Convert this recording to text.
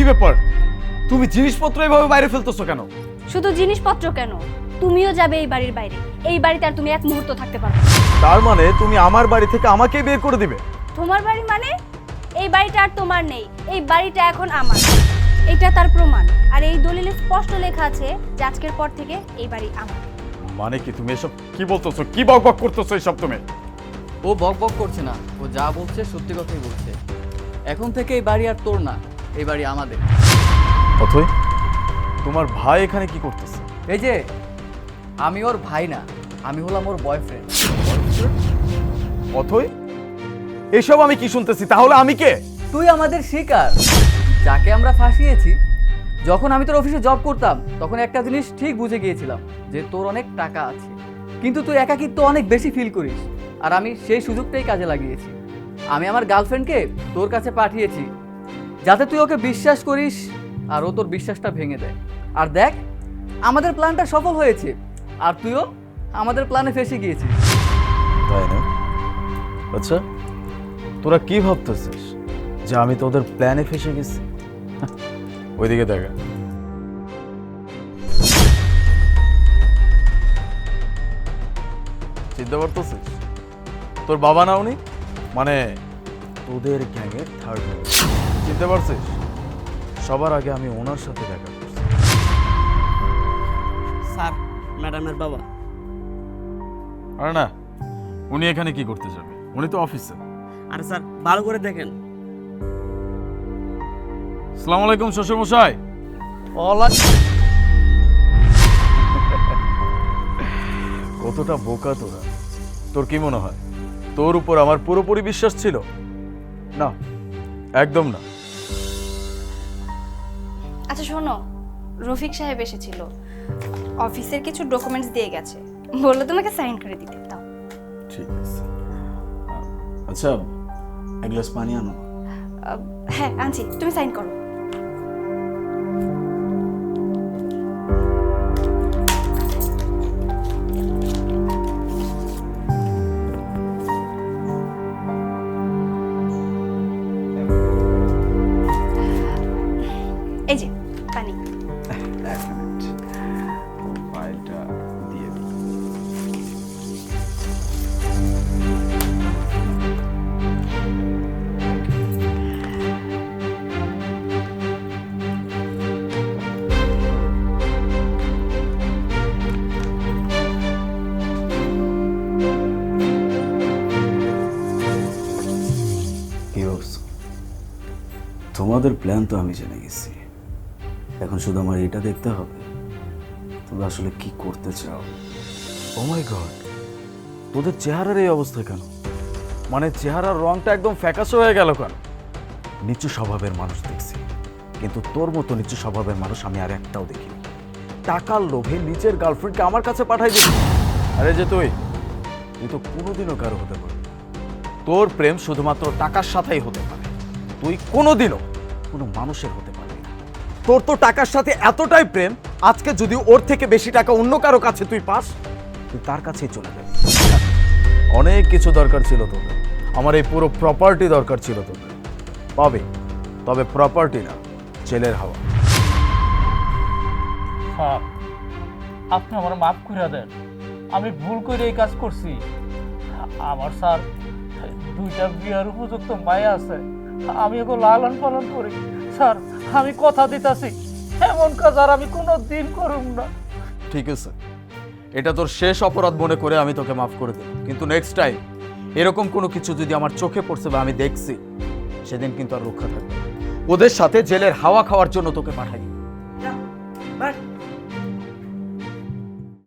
কি ব্যাপার? তুমি জিনিসপত্র এভাবে বাইরে ফেলতেছো কেন? শুধু জিনিসপত্র কেন, তুমিও যাবে এই বাড়ির বাইরে। এই বাড়িতে আর তুমি এক মুহূর্ত থাকতে পারবে না। তার মানে তুমি আমার বাড়ি থেকে আমাকেই বের করে দিবে? তোমার বাড়ি মানে? এই বাড়িটা আর তোমার নেই, এই বাড়িটা এখন আমার। এটা তার প্রমাণ। আর এই দলিলে স্পষ্ট লেখা আছে যে আজকের পর থেকে এই বাড়ি আমার। মানে কি তুমি এসব কি বলতেছো? কি বকবক করতেছো এসব তুমি? ও বক বক করছে না, ও যা বলছে সত্যি কথাই বলছে। এখন থেকে এই বাড়ি আর তোর না, এই বাড়ি আমাদের। অথই, তোমার ভাই এখানে কি করতেছে? এই যে আমি ওর ভাই না, আমি হলাম ওর বয়ফ্রেন্ড। অথই, এসব আমি কি শুনতেছি? তাহলে আমি কে? তুই আমাদের শিকার, যাকে আমরা ফাঁসিয়েছি। যখন আমি তোর অফিসে জব করতাম তখন একটা জিনিস ঠিক বুঝে গিয়েছিলাম যে তোর অনেক টাকা আছে, কিন্তু তুই একাকিত্ব অনেক বেশি ফিল করিস। আর আমি সেই সুযোগটাই কাজে লাগিয়েছি। আমি আমার গার্লফ্রেন্ডকে তোর কাছে পাঠিয়েছি যাতে তুই ওকে বিশ্বাস করিস আর ও তোর বিশ্বাসটা ভেঙে দেয়। আর দেখ, আমাদের প্ল্যানটা সফল হয়েছে, আর তুইও আমাদের প্ল্যানে ফেসে গিয়েছিস। তাই না? আচ্ছা, তোরা কি ভাবতেছিস যে আমি তোদের প্ল্যানে ফেসে গেছি? ওইদিকে দেখা। চিন্তা করতেছিস তোর বাবা না উনি, মানে তোদের গ্যাংয়ের থার্ড মেম্বার। চিনতে পারছিস? সবার আগে আমি ওনার সাথে দেখা করছি। স্যার, ম্যাডামের বাবা। আরে না, উনি এখানে কি করতে যাবে? উনি তো অফিসে। আরে স্যার, ভালো করে দেখেন। আসসালামু আলাইকুম শ্বশুর মশাই। কতটা বোকা তোরা! তোর কি মনে হয় তোর উপর আমার পুরোপুরি বিশ্বাস ছিল? না, একদম না। আচ্ছা শোনো, রফিক সাহেব এসেছিল, অফিসের কিছু ডকুমেন্টস দিয়ে গেছে, বললো তোমাকে সাইন করে দিতে। দাও। ঠিক আছে। আচ্ছা, এক গ্লাস পানি আনো। হ্যাঁ আনছি, তুমি সাইন করো। এই যে পানি। এক মিনিট, ফাইলটা দিয়ে দিই। তোমাদের প্ল্যান তো আমি জেনে গেছি, এখন শুধু আমার এটা দেখতে হবে তোমরা আসলে কি করতে চাও। ও মাই গড, তোদের চেহারার এই অবস্থা কেন? মানে চেহারার রংটা একদম ফ্যাকাশে হয়ে গেল কেন? নিচু স্বভাবের মানুষ দেখছি, কিন্তু তোর মতো নিচু স্বভাবের মানুষ আমি আর একটাও দেখিনি। টাকার লোভে নিজের গার্লফ্রেন্ডকে আমার কাছে পাঠাই দিবি? আরে যে তুই তো কোনোদিনও কারো হতে পারবি না। তোর প্রেম শুধুমাত্র টাকার সাথেই হতে পারে, তুই কোনোদিনও কোনো মানুষের হতে পারবি না। তোর তো টাকার সাথে এতটাই প্রেম, আজকে যদি ওর থেকে বেশি টাকা অন্য কারো কাছে তুই পাস, তুই তার কাছেই চলে যাবি। অনেক কিছু দরকার ছিল তোদের, আমার এই পুরো প্রপার্টি দরকার ছিল তোদের। পাবে, তবে প্রপার্টি না, জেলের হাওয়া। স্যার, আপনি আমার মাফ করে দেন, আমি ভুল করে এই কাজ করছি। আমার স্যার দুইটা বিয়ার উপযুক্ত মায়া আছে, আমি ওকে লালন পালন করি। স্যার, আমি কথা দিতেছি এমন কাজ আর আমি কোনো দিন করুম না। ঠিক আছে, এটা তোর শেষ অপরাধ মনে করে আমি তোকে মাফ করে দিলাম, কিন্তু নেক্সট টাইম এরকম কোনো কিছু যদি আমার চোখে পড়ছে বা আমি দেখছি, সেদিন কিন্তু আর রক্ষা থাকবে না। ওদের সাথে জেলের হাওয়া খাওয়ার জন্য তোকে পাঠাই।